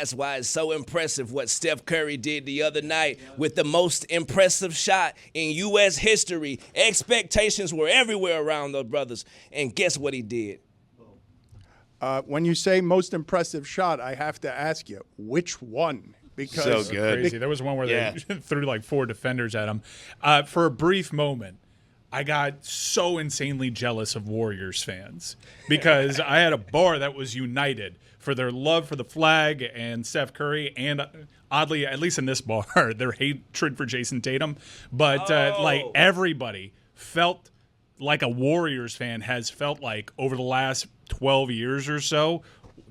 That's why it's so impressive what Steph Curry did the other night with the most impressive shot in U.S. history. Expectations were everywhere around those brothers, and guess what he did? When you say most impressive shot, I have to ask you, which one? Because so good. Crazy. There was one where they threw like 4 defenders at him. For a brief moment, I got so insanely jealous of Warriors fans because I had a bar that was united for their love for the flag and Steph Curry, and oddly, at least in this bar, their hatred for Jason Tatum. But like everybody felt like a Warriors fan has felt like over the last 12 years or so.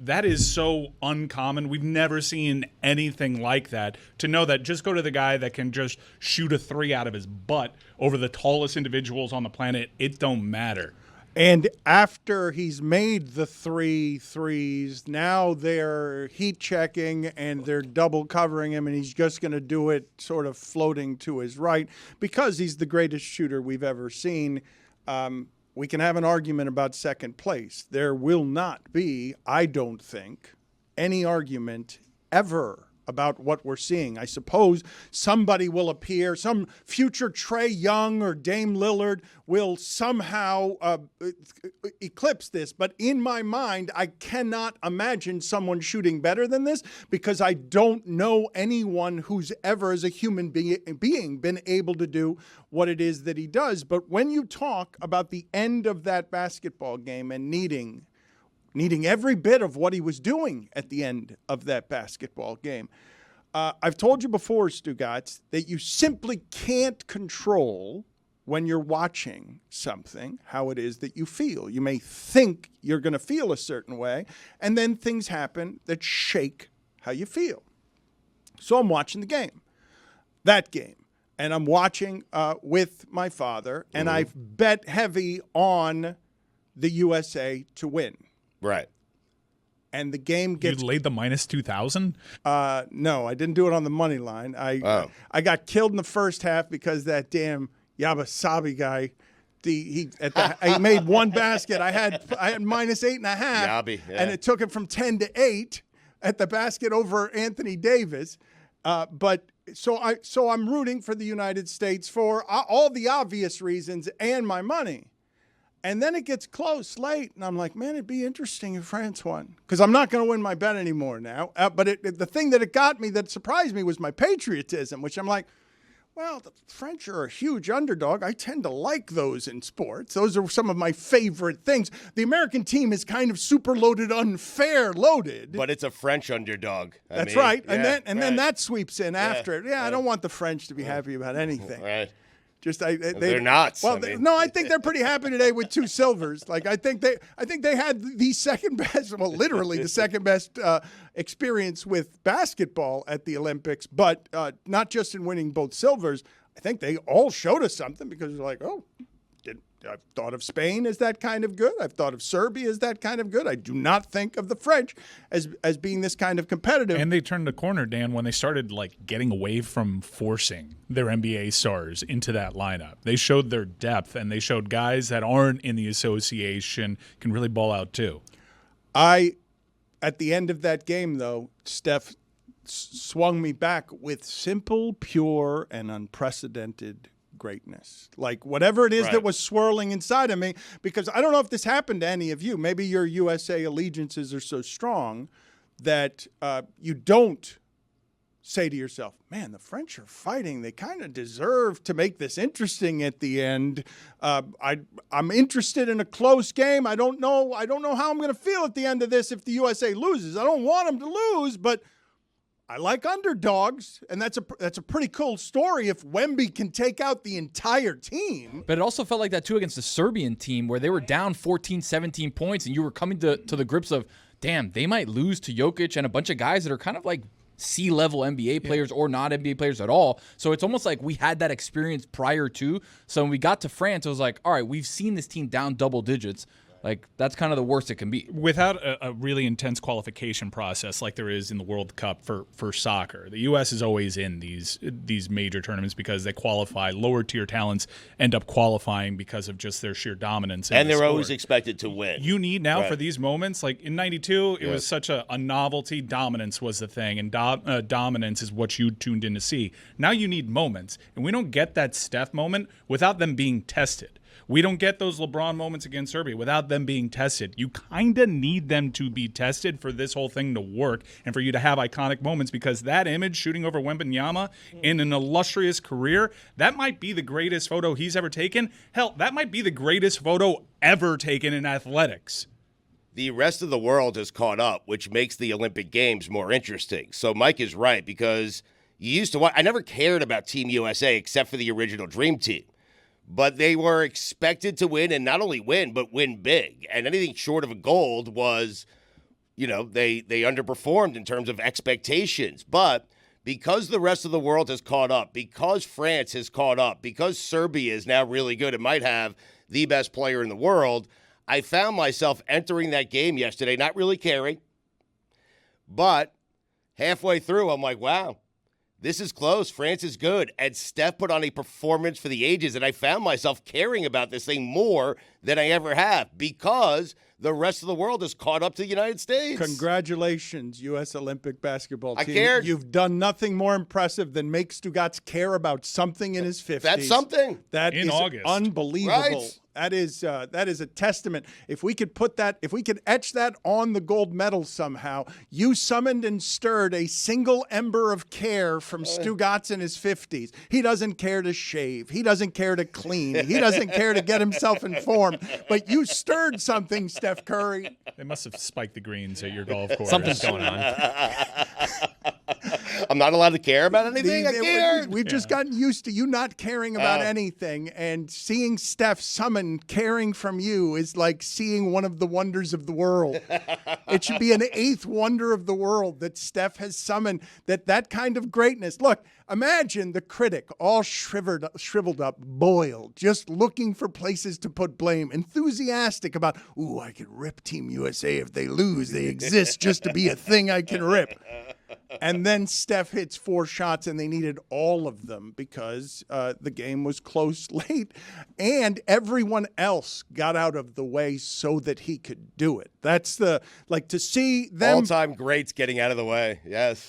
That is so uncommon. We've never seen anything like that. To know that, just go to the guy that can just shoot a 3 out of his butt over the tallest individuals on the planet. It don't matter. And after he's made the 3 threes, now they're heat checking and they're double covering him, and he's just going to do it sort of floating to his right because he's the greatest shooter we've ever seen. We can have an argument about second place. There will not be, I don't think, any argument ever about what we're seeing. I suppose somebody will appear, some future Trae Young or Dame Lillard will somehow eclipse this. But in my mind, I cannot imagine someone shooting better than this because I don't know anyone who's ever, as a human being, been able to do what it is that he does. But when you talk about the end of that basketball game and needing every bit of what he was doing at the end of that basketball game. I've told you before, Stugotz, that you simply can't control when you're watching something how it is that you feel. You may think you're going to feel a certain way, and then things happen that shake how you feel. So I'm watching that game, and I'm watching with my father, and I've bet heavy on the USA to win. Right. And the game gets... You laid the minus 2,000? No, I didn't do it on the money line. I got killed in the first half because that damn Yabasabi guy, he made one basket. I had minus 8.5, Yabi, yeah. And it took it from 10 to 8 at the basket over Anthony Davis. So I'm rooting for the United States for all the obvious reasons and my money. And then it gets close late, and I'm like, man, it'd be interesting if France won. Because I'm not going to win my bet anymore now. But the thing that it got me, that surprised me, was my patriotism, which I'm like, well, the French are a huge underdog. I tend to like those in sports. Those are some of my favorite things. The American team is kind of super loaded, unfair loaded. But it's a French underdog. That's right. And then that sweeps in after it. Yeah, I don't want the French to be happy about anything. Right. They're not. Well, I think they're pretty happy today with 2 silvers. Like I think they had the second best, well, literally the second best experience with basketball at the Olympics, but not just in winning both silvers. I think they all showed us something because they're like, I've thought of Spain as that kind of good. I've thought of Serbia as that kind of good. I do not think of the French as being this kind of competitive. And they turned the corner, Dan, when they started getting away from forcing their NBA stars into that lineup. They showed their depth, and they showed guys that aren't in the association can really ball out too. At the end of that game, though, Steph swung me back with simple, pure, and unprecedented greatness. Like whatever it is that was swirling inside of me, because I don't know if this happened to any of you. Maybe your USA allegiances are so strong that you don't say to yourself, man, the French are fighting. They kind of deserve to make this interesting at the end. I'm interested in a close game. I don't know how I'm going to feel at the end of this if the USA loses. I don't want them to lose, but I like underdogs, and that's a pretty cool story if Wemby can take out the entire team. But it also felt like that, too, against the Serbian team where they were down 14, 17 points, and you were coming to the grips of, damn, they might lose to Jokic and a bunch of guys that are kind of like C-level NBA players or not NBA players at all. So it's almost like we had that experience prior to. So when we got to France, it was like, all right, we've seen this team down double digits. Like, that's kind of the worst it can be. Without a really intense qualification process like there is in the World Cup for soccer, the U.S. is always in these major tournaments because they qualify. Lower tier talents end up qualifying because of just their sheer dominance. And they're always expected to win. You need now for these moments, like in '92, it was such a novelty. Dominance was the thing, and dominance is what you tuned in to see. Now you need moments, and we don't get that Steph moment without them being tested. We don't get those LeBron moments against Serbia without them being tested. You kind of need them to be tested for this whole thing to work and for you to have iconic moments, because that image shooting over Wembanyama in an illustrious career, that might be the greatest photo he's ever taken. Hell, that might be the greatest photo ever taken in athletics. The rest of the world has caught up, which makes the Olympic Games more interesting. So Mike is right, because you used to watch. I never cared about Team USA except for the original Dream Team. But they were expected to win, and not only win, but win big. And anything short of a gold was, they underperformed in terms of expectations. But because the rest of the world has caught up, because France has caught up, because Serbia is now really good and might have the best player in the world, I found myself entering that game yesterday, not really caring. But halfway through, I'm like, wow. This is close. France is good. And Steph put on a performance for the ages, and I found myself caring about this thing more than I ever have because the rest of the world has caught up to the United States. Congratulations, U.S. Olympic basketball team. I cared. You've done nothing more impressive than make Stugotz care about something in his 50s. That's something. That in is August. Unbelievable. Right. That is a testament. If we could etch that on the gold medal somehow, you summoned and stirred a single ember of care from Stugotz in his 50s. He doesn't care to shave. He doesn't care to clean. He doesn't care to get himself informed. But you stirred something, Steph Curry. They must have spiked the greens at your golf course. Something's going on. I'm not allowed to care about anything. I care. We've just gotten used to you not caring about anything, and seeing Steph summon caring from you is like seeing one of the wonders of the world. It should be an eighth wonder of the world that Steph has summoned, that kind of greatness. Look, imagine the critic all shriveled up, boiled, just looking for places to put blame, enthusiastic about, ooh, I could rip Team USA if they lose. They exist just to be a thing I can rip. And then Steph hits 4 shots, and they needed all of them because the game was close late, and everyone else got out of the way so that he could do it. That's to see them. All-time greats getting out of the way. Yes.